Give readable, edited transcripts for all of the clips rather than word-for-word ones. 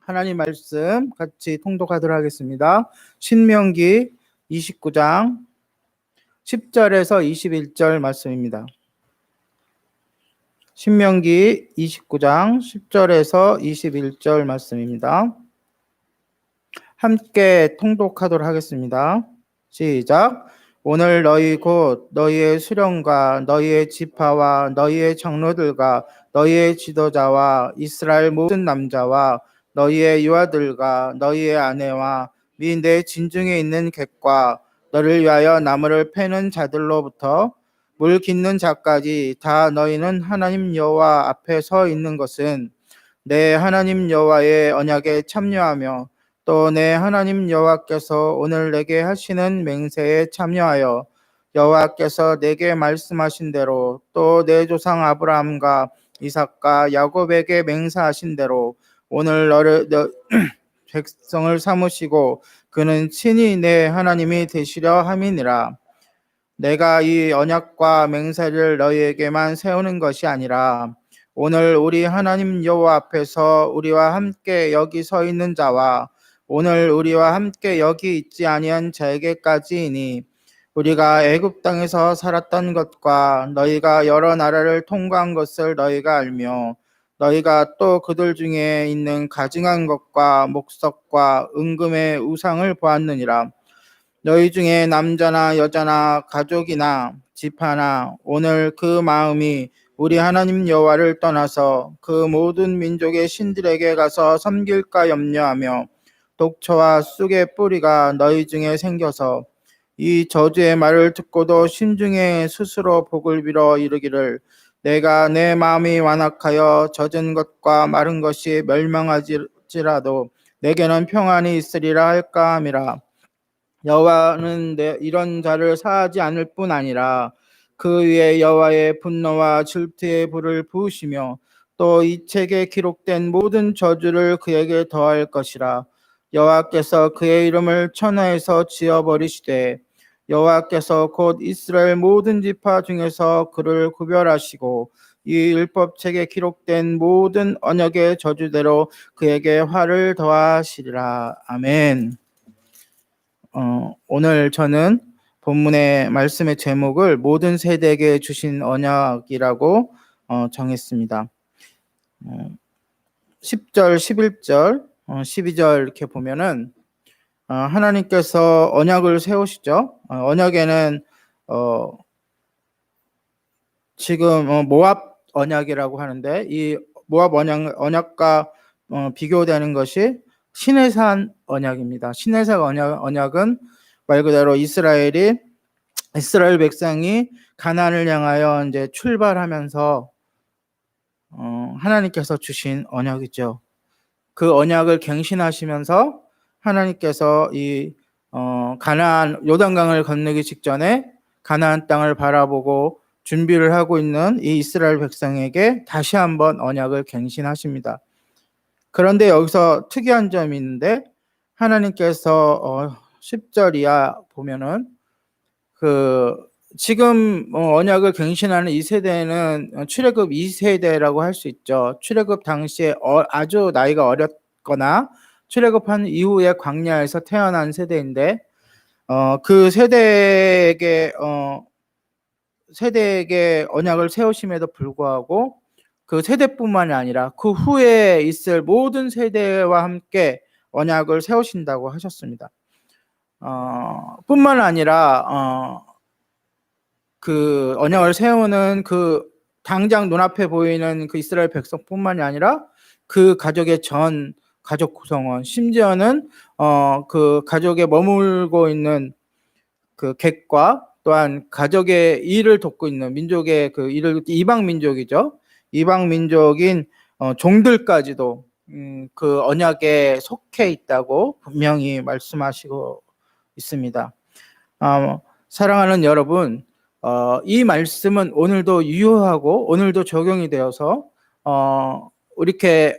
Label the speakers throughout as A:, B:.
A: 하나님 말씀 같이 통독하도록 하겠습니다. 신명기 29장 10절에서 21절 말씀입니다. 신명기 29장 10절에서 21절 말씀입니다. 함께 통독하도록 하겠습니다. 시작. 오늘 너희 곧 너희의 수령과 너희의 지파와 너희의 장로들과 너희의 지도자와 이스라엘 모든 남자와 너희의 유아들과 너희의 아내와 및 내 진중에 있는 객과 너를 위하여 나무를 패는 자들로부터 물 깃는 자까지 다 너희는 하나님 여호와 앞에 서 있는 것은 내 하나님 여호와의 언약에 참여하며 또 내 하나님 여호와께서 오늘 내게 하시는 맹세에 참여하여 여호와께서 내게 말씀하신 대로 또 내 조상 아브라함과 이삭과 야곱에게 맹세하신 대로 오늘 백성을 삼으시고 그는 친히 내 하나님이 되시려 함이니라. 내가 이 언약과 맹세를 너희에게만 세우는 것이 아니라 오늘 우리 하나님 여호와 앞에서 우리와 함께 여기 서 있는 자와 오늘 우리와 함께 여기 있지 아니한 자에게까지이니 우리가 애굽 땅에서 살았던 것과 너희가 여러 나라를 통과한 것을 너희가 알며 너희가 또 그들 중에 있는 가증한 것과 목석과 은금의 우상을 보았느니라. 너희 중에 남자나 여자나 가족이나 지파나 오늘 그 마음이 우리 하나님 여호와를 떠나서 그 모든 민족의 신들에게 가서 섬길까 염려하며 독초와 쑥의 뿌리가 너희 중에 생겨서 이 저주의 말을 듣고도 심중에 스스로 복을 빌어 이르기를 내가 내 마음이 완악하여 젖은 것과 마른 것이 멸망하지라도 내게는 평안이 있으리라 할까 함이라. 여호와는 이런 자를 사하지 않을 뿐 아니라 그 위에 여호와의 분노와 질투의 불을 부으시며 또 이 책에 기록된 모든 저주를 그에게 더할 것이라. 여호와께서 그의 이름을 천하에서 지어버리시되 여호와께서 곧 이스라엘 모든 지파 중에서 그를 구별하시고 이 율법책에 기록된 모든 언약의 저주대로 그에게 화를 더하시리라. 아멘. 오늘 저는 본문의 말씀의 제목을 모든 세대에게 주신 언약이라고 정했습니다. 10절, 11절, 12절 이렇게 보면은 하나님께서 언약을 세우시죠. 언약에는 지금 모압 언약이라고 하는데 이 모압 언약과 비교되는 것이 시내산 언약입니다. 시내산 언약은 말 그대로 이스라엘 백성이 가나안을 향하여 이제 출발하면서 하나님께서 주신 언약이죠. 그 언약을 갱신하시면서 하나님께서 이 가나안 요단강을 건너기 직전에 가나안 땅을 바라보고 준비를 하고 있는 이 이스라엘 백성에게 다시 한번 언약을 갱신하십니다. 그런데 여기서 특이한 점이 있는데 하나님께서 10절 이하 보면은 지금 언약을 갱신하는 이 세대는 출애굽 2세대라고 할 수 있죠. 출애굽 당시에 아주 나이가 어렸거나 출애굽한 이후에 광야에서 태어난 세대인데 그 세대에게 언약을 세우심에도 불구하고 그 세대뿐만이 아니라 그 후에 있을 모든 세대와 함께 언약을 세우신다고 하셨습니다. 뿐만 아니라 그 언약을 세우는 그 당장 눈앞에 보이는 그 이스라엘 백성뿐만이 아니라 그 가족의 전 가족 구성원, 심지어는 그 가족에 머물고 있는 그 객과 또한 가족의 일을 돕고 있는 민족의 그 일을 이방 민족이죠. 이방 민족인 종들까지도 그 언약에 속해 있다고 분명히 말씀하시고 있습니다. 사랑하는 여러분, 이 말씀은 오늘도 유효하고 오늘도 적용이 되어서 이렇게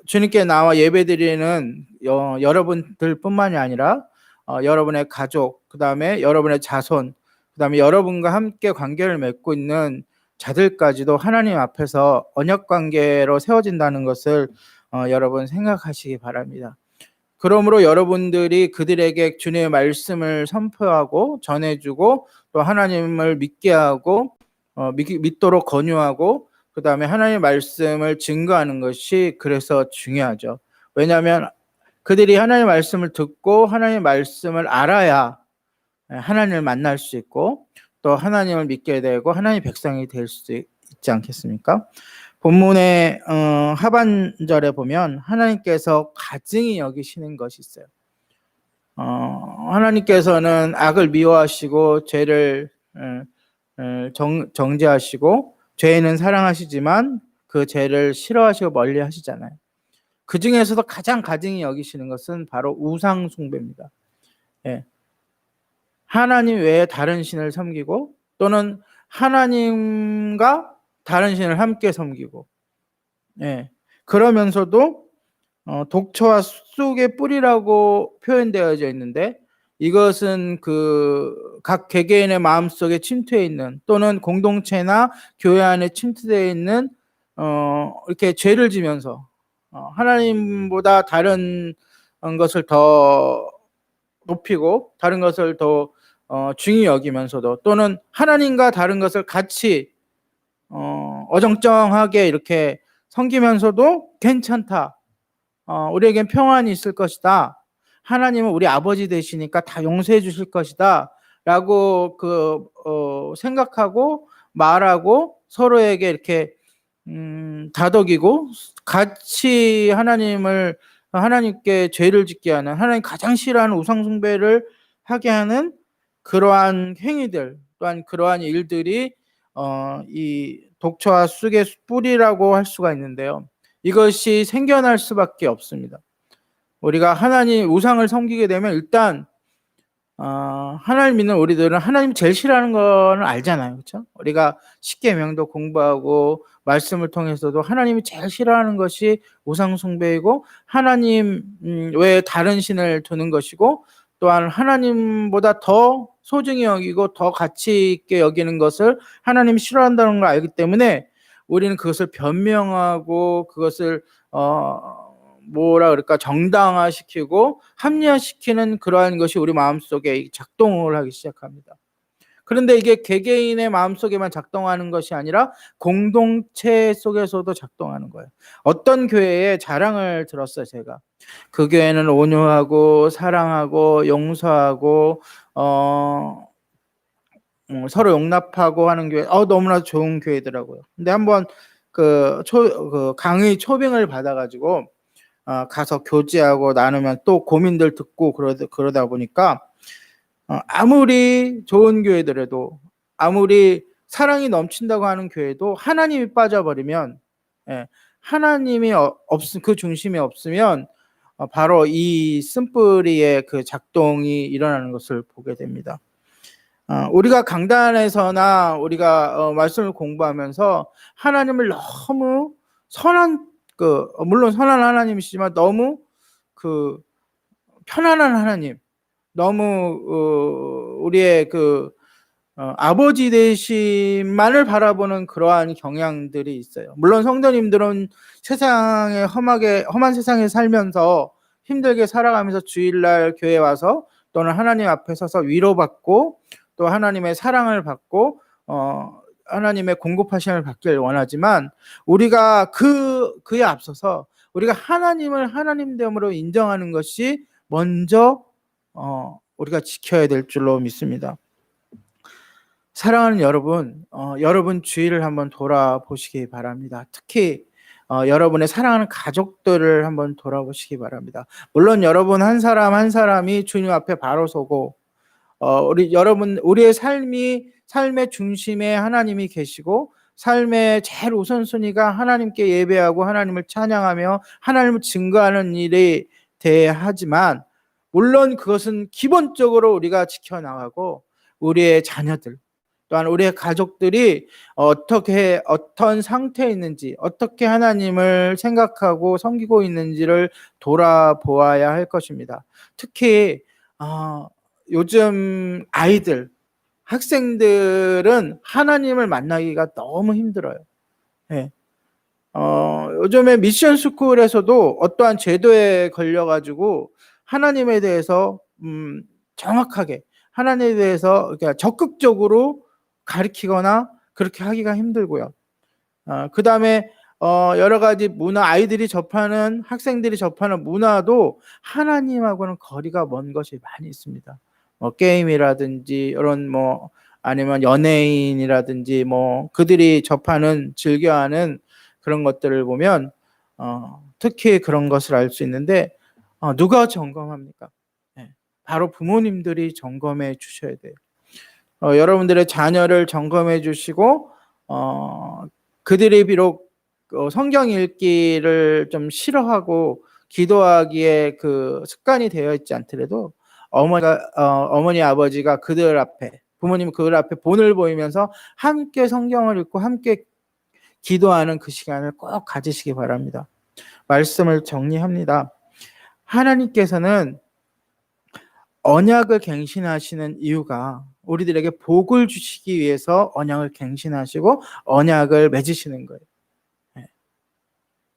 A: 주님께 나와 예배드리는 여러분들뿐만이 아니라 여러분의 가족, 그 다음에 여러분의 자손, 그 다음에 여러분과 함께 관계를 맺고 있는 자들까지도 하나님 앞에서 언약 관계로 세워진다는 것을 여러분 생각하시기 바랍니다. 그러므로 여러분들이 그들에게 주님의 말씀을 선포하고 전해주고 또 하나님을 믿게 하고 믿도록 권유하고 그 다음에 하나님의 말씀을 증거하는 것이 그래서 중요하죠. 왜냐하면 그들이 하나님의 말씀을 듣고 하나님의 말씀을 알아야 하나님을 만날 수 있고 또 하나님을 믿게 되고 하나님의 백성이 될 수 있지 않겠습니까? 본문의 하반절에 보면 하나님께서 가증히 여기시는 것이 있어요. 하나님께서는 악을 미워하시고 죄를 정죄하시고 죄는 사랑하시지만 그 죄를 싫어하시고 멀리 하시잖아요. 그 중에서도 가장 가증히 여기시는 것은 바로 우상 숭배입니다. 예. 하나님 외에 다른 신을 섬기고 또는 하나님과 다른 신을 함께 섬기고, 예. 그러면서도 독초와 쑥의 뿌리라고 표현되어져 있는데 이것은 그 각 개개인의 마음속에 침투해 있는 또는 공동체나 교회 안에 침투되어 있는 이렇게 죄를 지면서 하나님보다 다른 것을 더 높이고 다른 것을 더 중히 여기면서도 또는 하나님과 다른 것을 같이 어정쩡하게 이렇게 섬기면서도 괜찮다. 우리에겐 평안이 있을 것이다. 하나님은 우리 아버지 되시니까 다 용서해 주실 것이다. 라고 생각하고 말하고 서로에게 이렇게 다독이고 같이 하나님께 죄를 짓게 하는 하나님 가장 싫어하는 우상숭배를 하게 하는 그러한 행위들 또한 그러한 일들이 이 독초와 쑥의 뿌리라고 할 수가 있는데요. 이것이 생겨날 수밖에 없습니다. 우리가 하나님 우상을 섬기게 되면 일단 하나님 믿는 우리들은 하나님 제일 싫어하는 거는 알잖아요. 그렇죠? 우리가 십계명도 공부하고 말씀을 통해서도 하나님이 제일 싫어하는 것이 우상 숭배이고 하나님 외에 다른 신을 두는 것이고 또한 하나님보다 더 소중히 여기고 더 가치 있게 여기는 것을 하나님이 싫어한다는 걸 알기 때문에 우리는 그것을 변명하고 그것을 정당화시키고 합리화시키는 그러한 것이 우리 마음속에 작동을 하기 시작합니다. 그런데 이게 개개인의 마음속에만 작동하는 것이 아니라 공동체 속에서도 작동하는 거예요. 어떤 교회에 자랑을 들었어요, 제가. 그 교회는 온유하고 사랑하고 용서하고 서로 용납하고 하는 교회, 너무나 좋은 교회더라고요. 근데 한번 강의 초빙을 받아가지고 가서 교제하고 나누면 또 고민들 듣고 그러다 보니까 아무리 좋은 교회더라도 아무리 사랑이 넘친다고 하는 교회도 하나님이 빠져버리면 하나님이 그 중심이 없으면 바로 이 쓴뿌리의 그 작동이 일어나는 것을 보게 됩니다. 우리가 강단에서나 우리가 말씀을 공부하면서 하나님을 너무 물론 선한 하나님이시지만 너무 편안한 하나님, 너무 우리의 아버지 되심만을 바라보는 그러한 경향들이 있어요. 물론 성도님들은 세상에 험한 세상에 살면서 힘들게 살아가면서 주일날 교회 와서 또는 하나님 앞에 서서 위로받고 또 하나님의 사랑을 받고 하나님의 공급하심을 받기를 원하지만 우리가 그에 앞서서 우리가 하나님을 하나님됨으로 인정하는 것이 먼저 우리가 지켜야 될 줄로 믿습니다. 사랑하는 여러분, 여러분 주위를 한번 돌아보시기 바랍니다. 특히 여러분의 사랑하는 가족들을 한번 돌아보시기 바랍니다. 물론 여러분 한 사람 한 사람이 주님 앞에 바로 서고 우리의 삶의 중심에 하나님이 계시고 삶의 제일 우선순위가 하나님께 예배하고 하나님을 찬양하며 하나님을 증거하는 일이 돼야 하지만 물론 그것은 기본적으로 우리가 지켜나가고 우리의 자녀들 또한 우리의 가족들이 어떤 상태에 있는지 어떻게 하나님을 생각하고 섬기고 있는지를 돌아보아야 할 것입니다. 특히 요즘 학생들은 하나님을 만나기가 너무 힘들어요. 네. 요즘에 미션 스쿨에서도 어떠한 제도에 걸려가지고 하나님에 대해서 정확하게 하나님에 대해서 그러니까 적극적으로 가르치거나 그렇게 하기가 힘들고요. 그 다음에 여러 가지 문화, 아이들이 접하는, 학생들이 접하는 문화도 하나님하고는 거리가 먼 것이 많이 있습니다. 게임이라든지 이런 아니면 연예인이라든지 그들이 접하는, 즐겨하는 그런 것들을 보면 특히 그런 것을 알 수 있는데 누가 점검합니까? 네, 바로 부모님들이 점검해 주셔야 돼요. 여러분들의 자녀를 점검해 주시고 그들이 비록 성경 읽기를 좀 싫어하고 기도하기에 그 습관이 되어 있지 않더라도 어머니 아버지가 그들 앞에 부모님 그들 앞에 본을 보이면서 함께 성경을 읽고 함께 기도하는 그 시간을 꼭 가지시기 바랍니다. 말씀을 정리합니다. 하나님께서는 언약을 갱신하시는 이유가 우리들에게 복을 주시기 위해서 언약을 갱신하시고 언약을 맺으시는 거예요.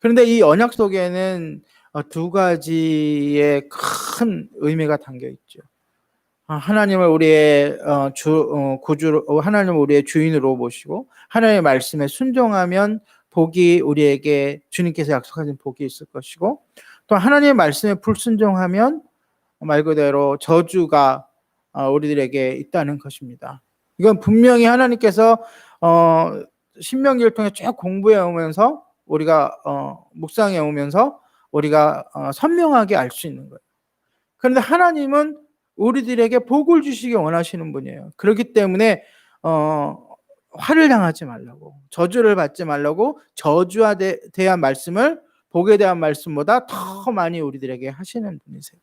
A: 그런데 이 언약 속에는 두 가지의 큰 의미가 담겨 있죠. 하나님을 우리의 구주로, 하나님을 우리의 주인으로 모시고 하나님의 말씀에 순종하면 복이 우리에게 주님께서 약속하신 복이 있을 것이고, 또 하나님의 말씀에 불순종하면 말 그대로 저주가 우리들에게 있다는 것입니다. 이건 분명히 하나님께서 신명기를 통해 쭉 공부해 오면서 우리가 묵상해 오면서 우리가 선명하게 알 수 있는 거예요. 그런데 하나님은 우리들에게 복을 주시기 원하시는 분이에요. 그렇기 때문에 화를 당하지 말라고, 저주를 받지 말라고, 저주에 대한 말씀을 복에 대한 말씀보다 더 많이 우리들에게 하시는 분이세요.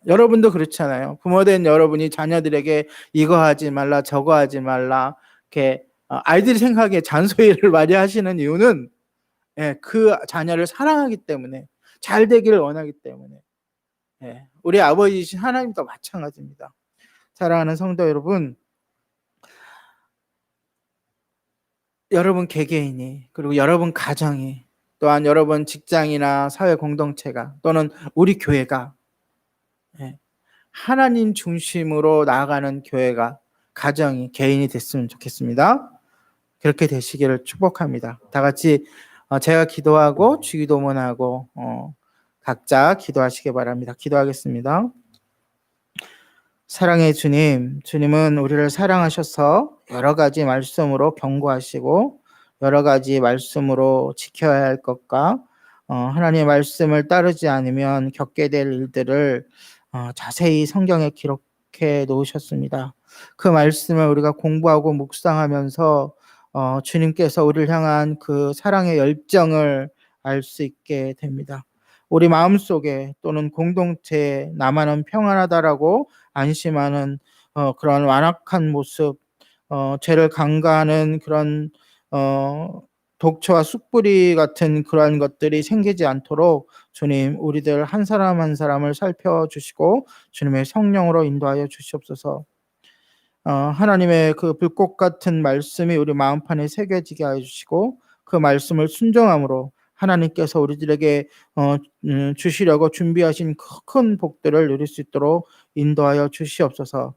A: 여러분도 그렇잖아요. 부모된 여러분이 자녀들에게 이거 하지 말라, 저거 하지 말라, 이렇게 아이들이 생각에 잔소리를 많이 하시는 이유는 그 자녀를 사랑하기 때문에, 잘 되기를 원하기 때문에. 우리 아버지이신 하나님도 마찬가지입니다. 사랑하는 성도 여러분, 여러분 개개인이, 그리고 여러분 가정이, 또한 여러분 직장이나 사회 공동체가, 또는 우리 교회가 하나님 중심으로 나아가는 교회가, 가정이, 개인이 됐으면 좋겠습니다. 그렇게 되시기를 축복합니다. 다 같이 제가 기도하고 주기도문하고 각자 기도하시기 바랍니다. 기도하겠습니다. 사랑의 주님, 주님은 우리를 사랑하셔서 여러 가지 말씀으로 경고하시고 여러 가지 말씀으로 지켜야 할 것과 하나님의 말씀을 따르지 않으면 겪게 될 일들을 자세히 성경에 기록해 놓으셨습니다. 그 말씀을 우리가 공부하고 묵상하면서 주님께서 우리를 향한 그 사랑의 열정을 알 수 있게 됩니다. 우리 마음속에 또는 공동체에 나만은 평안하다라고 안심하는 그런 완악한 모습, 죄를 간과하는 그런 독초와 쑥뿌리 같은 그러한 것들이 생기지 않도록 주님, 우리들 한 사람 한 사람을 살펴주시고 주님의 성령으로 인도하여 주시옵소서. 하나님의 그 불꽃 같은 말씀이 우리 마음판에 새겨지게 하여 주시고 그 말씀을 순종함으로 하나님께서 우리들에게 주시려고 준비하신 큰 복들을 누릴 수 있도록 인도하여 주시옵소서.